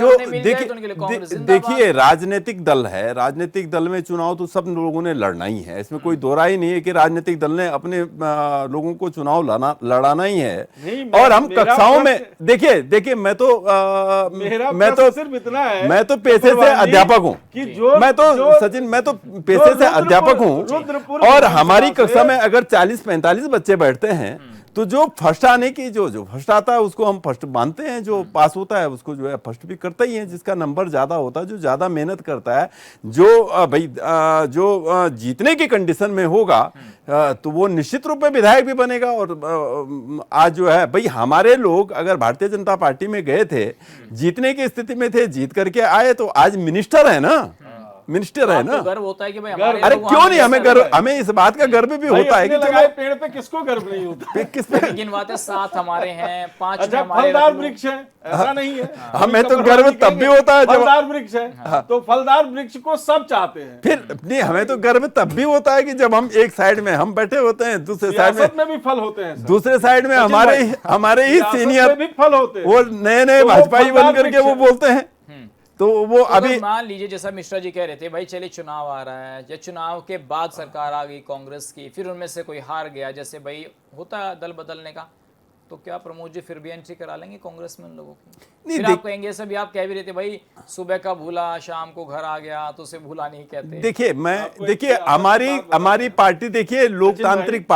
देखिए राजनीतिक दल है, राजनीतिक दल में चुनाव तो सब लोगों ने लड़ना ही है, इसमें कोई दो राय नहीं है कि राजनीतिक दल ने अपने लोगों को चुनाव लड़ाना ही है। और हम कक्षाओं में देखिए मैं तो सिर्फ इतना है, मैं तो पेशे से अध्यापक हूँ, मैं तो पेशे से अध्यापक हूँ, और हमारी कक्षा में अगर 40-45 बच्चे बैठते हैं, तो जो फर्स्ट आने की जो फर्स्ट आता है उसको हम फर्स्ट मानते हैं, जो पास होता है उसको जो है फर्स्ट भी करता ही है, जिसका नंबर ज्यादा होता है, जो ज्यादा मेहनत करता है, जो जीतने की कंडीशन में होगा, तो वो निश्चित रूप में विधायक भी बनेगा। और आज जो है भाई, हमारे लोग अगर भारतीय जनता पार्टी में गए थे, जीतने की स्थिति में थे, जीत करके आए, तो आज मिनिस्टर है ना, मिनिस्टर है ना। तो गर्व होता है कि भाई हमारे अरे लोग क्यों नहीं, वहाँ हमें गर्व, हमें इस बात का गर्व भी होता है कि लगाए पेड़ पे किसको गर्व नहीं होता? किस पे गिनवाते 7 हमारे हैं, 5 अच्छा, हमारे फलदार रत्न। वृक्ष है, ऐसा नहीं है। हमें तो गर्व तब भी होता है जब फलदार वृक्ष है, तो फलदार वृक्ष को सब चाहते हैं। फिर नहीं, हमें तो गर्व तब भी होता है कि जब हम एक साइड में हम बैठे होते हैं, दूसरे साइड में भी फल होते हैं, दूसरे साइड में हमारे ही सीनियर भी फल होते हैं, वो नए भाजपाई बन करके वो बोलते हैं। तो वो अभी मान लीजिए, जैसा मिश्रा जी कह रहे थे, भाई चलिए चुनाव आ रहा है, या चुनाव के बाद सरकार आ गई कांग्रेस की, फिर उनमें से कोई हार गया, जैसे भाई होता है दल बदलने का, तो क्या प्रमोद जी फिर भी एंट्री करा लेंगे कांग्रेस में उन लोगों की? फिर आप कहेंगे, सब आप कह भी रहे थे भाई, सुबह का भूला शाम को घर आ गया, तो उसे भूला नहीं कहते। देखिए हमारी पार्टी, देखिए लोकतांत्रिक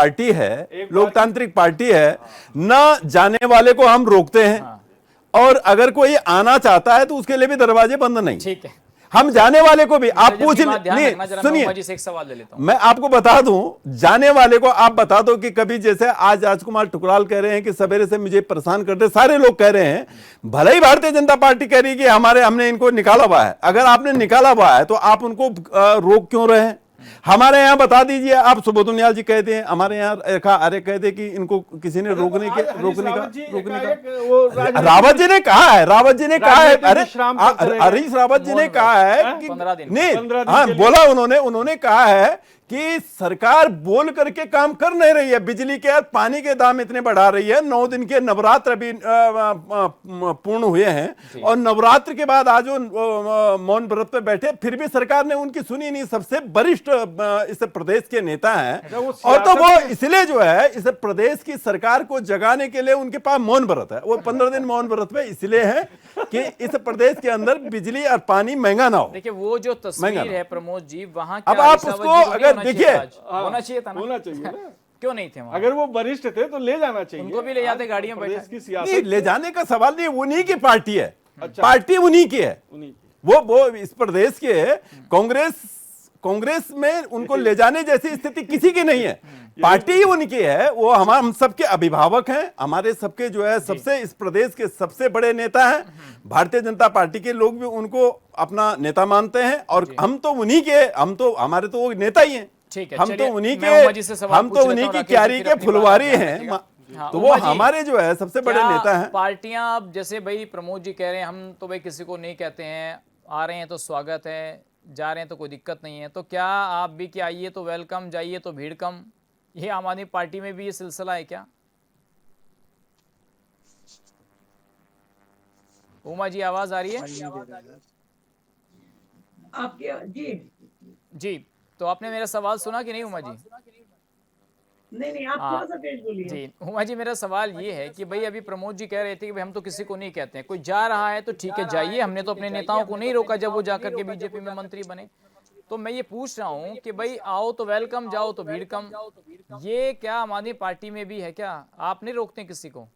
पार्टी है, न जाने वाले को हम रोकते हैं, और अगर कोई आना चाहता है तो उसके लिए भी दरवाजे बंद नहीं। ठीक है, हम जाने वाले को भी आप पूछ नहीं, सुनिए, एक सवाल ले लेता हूं। मैं आपको बता दूं, जाने वाले को आप बता दो कि कभी जैसे आज राजकुमार ठुकराल कह रहे हैं कि सवेरे से मुझे परेशान करते, सारे लोग कह रहे हैं, भले ही भारतीय जनता पार्टी कह रही है कि हमने इनको निकाला हुआ है, अगर आपने निकाला हुआ है तो आप उनको रोक क्यों रहे हैं? हमारे यहाँ बता दीजिए, आप सुबोध उनियाल जी कहते हैं, हमारे यहाँ रेखा आर्य कहते कि इनको किसी ने रोकने का रावत जी ने कहा है, रावत जी ने कहा है, अरे हरीश रावत जी ने कहा है कि 15 दिन नहीं, हाँ बोला उन्होंने कहा है कि सरकार बोल करके काम कर नहीं रही है। बिजली के और पानी के दाम इतने बढ़ा रही है, 9 दिन के नवरात्र अभी पूर्ण हुए हैं और नवरात्र के बाद आज वो मौन व्रत पे बैठे, फिर भी सरकार ने उनकी सुनी नहीं। सबसे वरिष्ठ इस प्रदेश के नेता हैं और तो वो इसलिए जो है इस प्रदेश की सरकार को जगाने के लिए उनके पास मौन व्रत है। वो 15 दिन मौन व्रत पे इसलिए है कि इस प्रदेश के अंदर बिजली और पानी महंगा ना हो। देखिए वो जो तस्वीर है प्रमोद जी, वहां अब आप उसको अगर देखिए, होना चाहिए था ना, होना चाहिए ना। क्यों नहीं थे वहां? अगर वो वरिष्ठ थे तो ले जाना चाहिए, उनको भी ले जाते गाड़ियों में प्रदेश की नहीं, सियासत ले जाने का सवाल नहीं, उन्हीं की पार्टी है। अच्छा। पार्टी उन्हीं की है, उन्हीं की। वो इस प्रदेश के कांग्रेस में उनको ले जाने जैसी स्थिति किसी की नहीं है। पार्टी ही उनकी है, वो हम सबके अभिभावक हैं, हमारे सबके जो है सबसे इस प्रदेश के सबसे बड़े नेता हैं। भारतीय जनता पार्टी के लोग भी उनको अपना नेता मानते हैं और हम तो उन्हीं के, हमारे तो वो नेता ही हैं। ठीक है, हम तो चलिए, उन्हीं मैं उमा जी से के, सवाल हम पूछ तो लेता उन्हीं हूं, की राकेश जी क्यारी फिर के अपनी फुलवारी बात हैं। रखिएगा। हाँ, तो वो उमा जी, हमारे जो है सबसे बड़े क्या नेता हैं। पार्टियां अब जैसे भाई प्रमोद जी कह रहे हैं हम तो भाई किसी को नहीं कहते हैं, आ रहे हैं तो स्वागत है, जा रहे हैं तो कोई दिक्कत नहीं है, तो क्या आप भी कि आइए तो वेलकम, जाइए तो भीड़ कम, ये आम आदमी पार्टी में भी ये सिलसिला है क्या? उमा जी आवाज आ रही है? आपके जी जी, तो आपने मेरा सवाल सुना कि नहीं उमा जी? नहीं, आप थोड़ा सा तेज बोलिए। जी उमा जी, मेरा सवाल ये है कि भाई अभी प्रमोद जी कह रहे थे कि भाई हम तो किसी को नहीं कहते हैं, कोई जा रहा है तो ठीक है जाइए, हमने तो अपने नेताओं को नहीं रोका जब वो जाकर के बीजेपी में मंत्री बने। तो मैं ये पूछ रहा हूँ कि भाई आओ तो वेलकम, जाओ तो भीड़ कम, ये क्या आम आदमी पार्टी में भी है क्या? आप नहीं रोकते किसी को?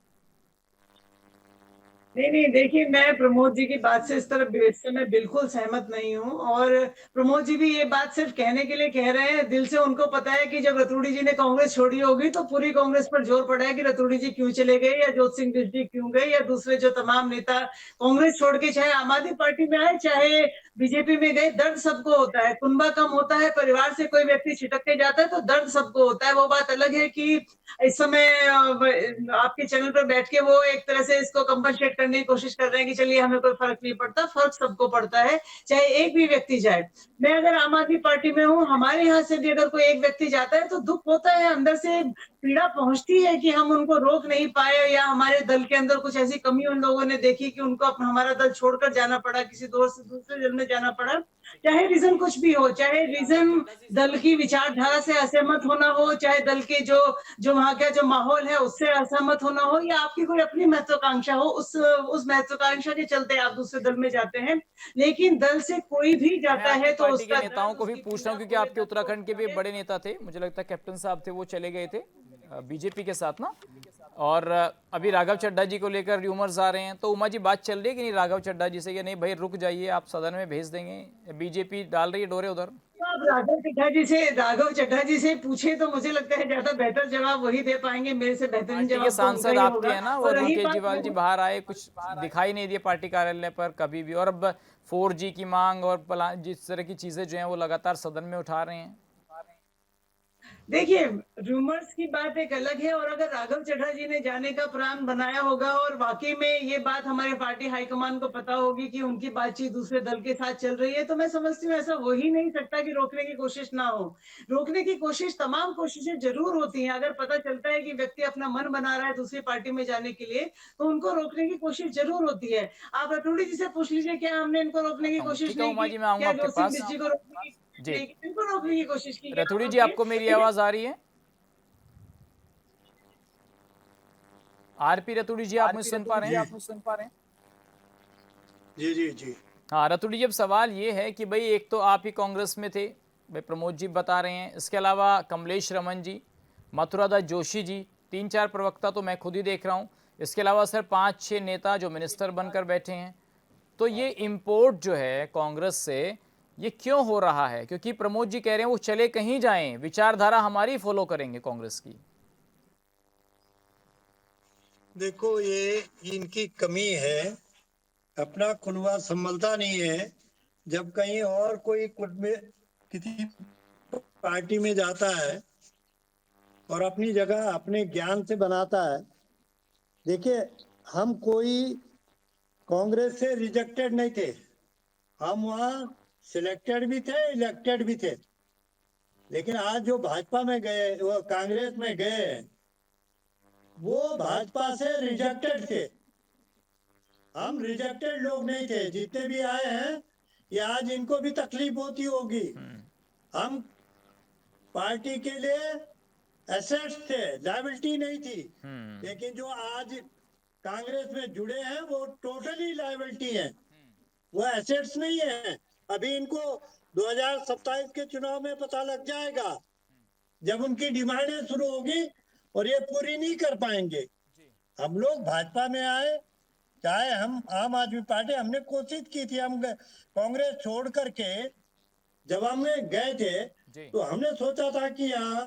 नहीं, देखिए, मैं प्रमोद जी की बात से इस समय बिल्कुल सहमत नहीं हूँ। और प्रमोद जी भी ये बात सिर्फ कहने के लिए कह रहे हैं, दिल से उनको पता है कि जब रतूड़ी जी ने कांग्रेस छोड़ी होगी तो पूरी कांग्रेस पर जोर पड़ा है कि रतूड़ी जी क्यों चले गए या जोत सिंह बिष्ट जी क्यों गए या दूसरे जो तमाम नेता कांग्रेस छोड़ के चाहे आम आदमी पार्टी में आए चाहे बीजेपी में गए। दर्द सबको होता है, कुनबा कम होता है, परिवार से कोई व्यक्ति छिटक के जाता है तो दर्द सबको होता है। वो बात अलग है कि इस समय आपके चैनल पर बैठ के वो एक तरह से इसको कंपनसेट करने की कोशिश कर रहे हैं कि चलिए हमें कोई फर्क नहीं पड़ता। फर्क सबको पड़ता है, चाहे एक भी व्यक्ति जाए। मैं अगर आम आदमी पार्टी में हूँ, हमारे यहाँ से भी अगर कोई एक व्यक्ति जाता है तो दुख होता है, अंदर से पीड़ा पहुंचती है कि हम उनको रोक नहीं पाए या हमारे दल के अंदर कुछ ऐसी कमी उन लोगों ने देखी कि उनको हमारा दल छोड़कर जाना पड़ा, किसी दूसरे दल में जाना पड़ा। चाहे रीजन कुछ भी हो, चाहे रीजन दल की विचारधारा से असहमत होना हो, चाहे दल के जो वहां का जो माहौल है उससे असहमत होना हो, या आपकी कोई अपनी महत्वाकांक्षा हो, उस महत्वाकांक्षा के चलते आप दूसरे दल में जाते हैं। लेकिन दल से कोई भी जाता है तो पार्टी के उसका नेताओं को भी पूछ रहा हूँ क्योंकि आपके उत्तराखंड के भी बड़े नेता थे, मुझे लगता है कैप्टन साहब थे, वो चले गए थे बीजेपी के साथ ना, और अभी राघव चड्ढा जी को लेकर र्यूमर्स आ रहे हैं। तो उमा जी बात चल रही है कि नहीं राघव चड्ढा जी से, या नहीं भाई रुक जाइए आप सदन में भेज देंगे, बीजेपी डाल रही है डोरे उधर? आप राघव चड्ढा जी से पूछे तो मुझे लगता है ज्यादा बेहतर जवाब वही दे पाएंगे, मेरे से बेहतरीन जवाब तो सांसद उनका ही आपके होगा। हैं ना, वो और अरविंद रही बात केजरीवाल जी बाहर आए, कुछ दिखाई नहीं दिए पार्टी कार्यालय पर कभी भी, और अब 4G की मांग और जिस तरह की चीजें जो हैं वो लगातार सदन में उठा रहे हैं। देखिए, रूमर्स की बात एक अलग है, और अगर राघव चड्ढा जी ने जाने का प्लान बनाया होगा और वाकई में ये बात हमारे पार्टी हाईकमान को पता होगी कि उनकी बातचीत दूसरे दल के साथ चल रही है, तो मैं समझती हूँ ऐसा हो ही नहीं सकता कि रोकने की कोशिश ना हो। रोकने की कोशिश, तमाम कोशिशें जरूर होती हैं। अगर पता चलता है कि व्यक्ति अपना मन बना रहा है दूसरी पार्टी में जाने के लिए तो उनको रोकने की कोशिश जरूर होती है। आप रतूड़ी जी से पूछ लीजिए, क्या हमने इनको रोकने की कोशिश ठीक है नहीं उमा की? जी, मैं आऊंगा क्या आपके जोशी पास। बिष्ट जी को रोकने जी। इनको रोकने की कोशिश की? रतूड़ी जी, आपको मेरी आवाज आ रही है? आरपी रतूड़ी जी, आप मुझे सुन पा रहे हैं? जी। हाँ रतूड़ी जी, अब सवाल ये है कि भाई एक तो आप ही कांग्रेस में थे, भाई प्रमोद जी बता रहे हैं, इसके अलावा कमलेश रमन जी, मथुरादास जोशी जी, 3-4 प्रवक्ता तो मैं खुद ही देख रहा हूँ, इसके अलावा सर 5-6 नेता जो मिनिस्टर बनकर बैठे हैं। तो ये इम्पोर्ट जो है कांग्रेस से ये क्यों हो रहा है? क्योंकि प्रमोद जी कह रहे हैं वो चले कहीं जाएं, विचारधारा हमारी फॉलो करेंगे कांग्रेस की। देखो, ये इनकी कमी है, अपना कुनबा संभलता नहीं है। जब कहीं और कोई किसी पार्टी में जाता है और अपनी जगह अपने ज्ञान से बनाता है। देखिए, हम कोई कांग्रेस से रिजेक्टेड नहीं थे, हम वहां सिलेक्टेड भी थे, इलेक्टेड भी थे। लेकिन आज जो भाजपा में गए, वो कांग्रेस में गए, वो भाजपा से रिजेक्टेड थे। हम रिजेक्टेड लोग नहीं थे। जितने भी आए हैं, ये आज इनको भी तकलीफ होती होगी। हम पार्टी के लिए एसेट्स थे, लायबिलिटी नहीं थी। लेकिन जो आज कांग्रेस में जुड़े हैं वो टोटली लायबिलिटी है, वो एसेट्स नहीं है। अभी इनको 2027 के चुनाव में पता लग जाएगा, जब उनकी डिमांडें शुरू होगी और ये पूरी नहीं कर पाएंगे। हम लोग भाजपा में आए, चाहे हम आम आदमी पार्टी, हमने कोशिश की थी। हम कांग्रेस छोड़ करके जब हम गए थे तो हमने सोचा था कि यहाँ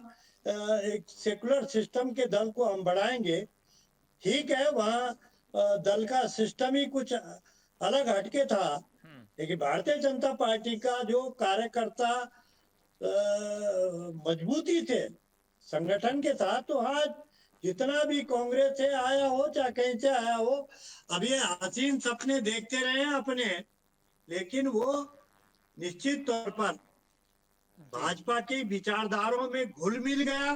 एक सेकुलर सिस्टम के दल को हम बढ़ाएंगे। ठीक है, वहाँ दल का सिस्टम ही कुछ अलग हटके था, लेकिन भारतीय जनता पार्टी का जो कार्यकर्ता मजबूती थे संगठन के साथ, तो आज जितना भी कांग्रेस से आया हो चाहे कहीं से आया हो, अब ये हसीन सपने देखते रहे हैं अपने, लेकिन वो निश्चित तौर पर भाजपा की विचारधाराओं में घुल मिल गया,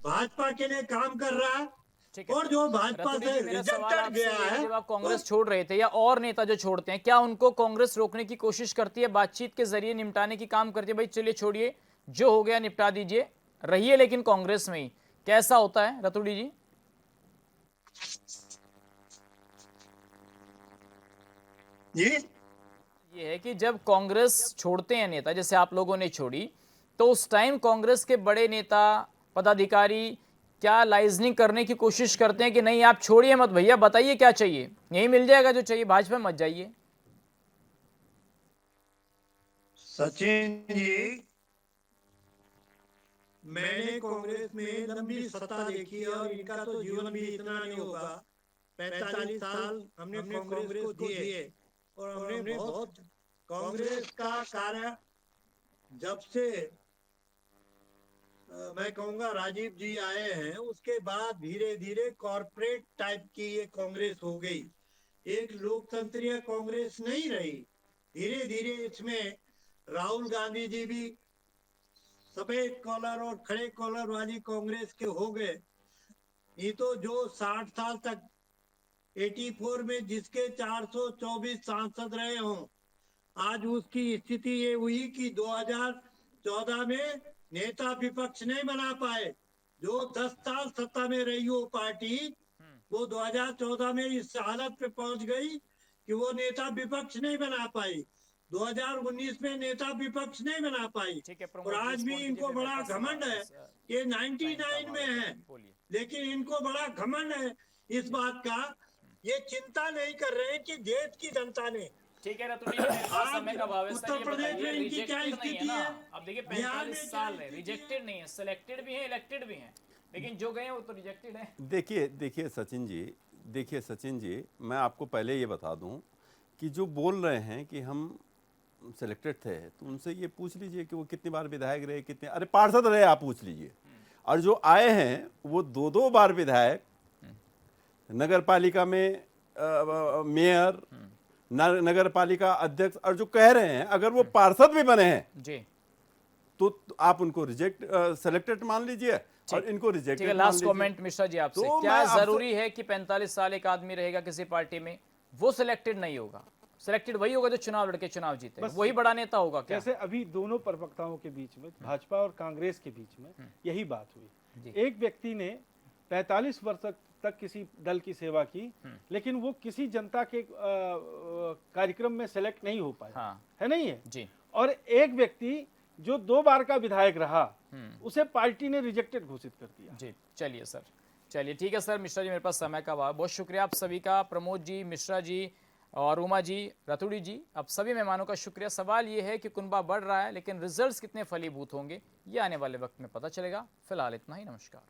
भाजपा के लिए काम कर रहा है। ठीक है। और जो भाजपा रतुड़ी से जी, मेरा सवाल रिजेक्टेड आपसे गया ये है, है, जब आप कांग्रेस छोड़ रहे थे या और नेता जो छोड़ते हैं, क्या उनको कांग्रेस रोकने की कोशिश करती है, बातचीत के जरिए निपटाने की काम करती है? भाई चलिए छोड़िए, जो हो गया निपटा दीजिए, रहिए लेकिन कांग्रेस में ही। कैसा होता है रतुड़ी जी? जी ये है कि जब कांग्रेस छोड़ते हैं नेता, जैसे आप लोगों ने छोड़ी, तो उस टाइम कांग्रेस के बड़े नेता पदाधिकारी क्या लाइजनिंग करने की कोशिश करते हैं कि नहीं आप छोड़िए मत भैया, बताइए क्या चाहिए, यही मिल जाएगा जो चाहिए, भाजपा में मत जाइए? सचिन जी, मैंने कांग्रेस में लंबी सत्ता देखी है और इनका तो जीवन भी इतना नहीं होगा। 45 साल हमने कांग्रेस को दिए और हमने बहुत कांग्रेस का कार्य, जब से मैं कहूंगा राजीव जी आए हैं, उसके बाद धीरे धीरे कॉरपोरेट टाइप की ये कांग्रेस हो गई, एक लोकतंत्रीय कांग्रेस नहीं रही। धीरे धीरे इसमें राहुल गांधी जी भी सफेद कॉलर और खड़े कॉलर वाली कांग्रेस के हो गए। ये तो जो 60 साल तक 84 में जिसके 424 सांसद रहे हों, आज उसकी स्थिति ये हुई कि 2014 में नेता विपक्ष नहीं बना पाए। जो 10 साल सत्ता में रही हो पार्टी, वो 2014 में इस हालत पे पहुंच गई कि वो नेता विपक्ष नहीं बना पाई। 2019 में नेता विपक्ष नहीं बना पाई। ठीक है, और आज भी इनको बड़ा घमंड है, ये 99 में है, लेकिन इनको बड़ा घमंड है इस बात का, ये चिंता नहीं कर रहे हैं कि देश की जनता ने। ठीक है रतुड़ी जी, मेरे पास समय का अभाव है, सर, उत्तर ये प्रदेश बताइए, में इनकी क्या रिजेक्टेड नहीं है स्थिति ना? है? अब देखिए बिहार में 45 क्या साल है, स्थिति रिजेक्टेड नहीं है, सिलेक्टेड भी है, इलेक्टेड भी है, लेकिन जो गए वो तो रिजेक्टेड है। देखिए सचिन जी, मैं आपको पहले ये बता दूं कि जो बोल रहे हैं कि हम सिलेक्टेड थे, तो उनसे ये पूछ लीजिए कि वो कितनी बार विधायक रहे, कितने, अरे पार्षद रहे, आप पूछ लीजिए। और जो आए हैं वो 2-2 बार विधायक, नगर पालिका में मेयर, नगर पालिका अध्यक्ष, और जो कह रहे हैं अगर वो पार्षद भी बने हैं जी, तो आप उनको सेलेक्टेड मान लीजिए और इनको ठीक रिजेक्टेड है। मान लास्ट लीजिए। कमेंट मिश्रा जी आपसे, तो क्या मैं आपसे- जरूरी है कि 45 साल एक आदमी रहेगा किसी पार्टी में, वो सिलेक्टेड नहीं होगा? सिलेक्टेड वही होगा जो चुनाव लड़के चुनाव जीते, बस वही बड़ा नेता होगा क्या? जैसे अभी दोनों प्रवक्ताओं के बीच में, भाजपा और कांग्रेस के बीच में यही बात हुई। जी। एक व्यक्ति ने 45 वर्ष तक किसी दल की सेवा की, लेकिन वो किसी जनता के कार्यक्रम में सेलेक्ट नहीं हो पाया, हाँ है नहीं है? जी, और एक व्यक्ति जो 2 बार का विधायक रहा, उसे पार्टी ने रिजेक्टेड घोषित कर दिया। जी, चलिए सर, चलिए ठीक है सर। मिश्रा जी, मेरे पास समय का अभाव, बहुत शुक्रिया आप सभी का, प्रमोद जी, मिश्रा जी और उमा जी, रतुड़ी जी, आप सभी मेहमानों का शुक्रिया। सवाल ये है कि कुनबा बढ़ रहा है, लेकिन रिजल्ट्स कितने फलीभूत होंगे ये आने वाले वक्त में पता चलेगा। फिलहाल इतना ही, नमस्कार।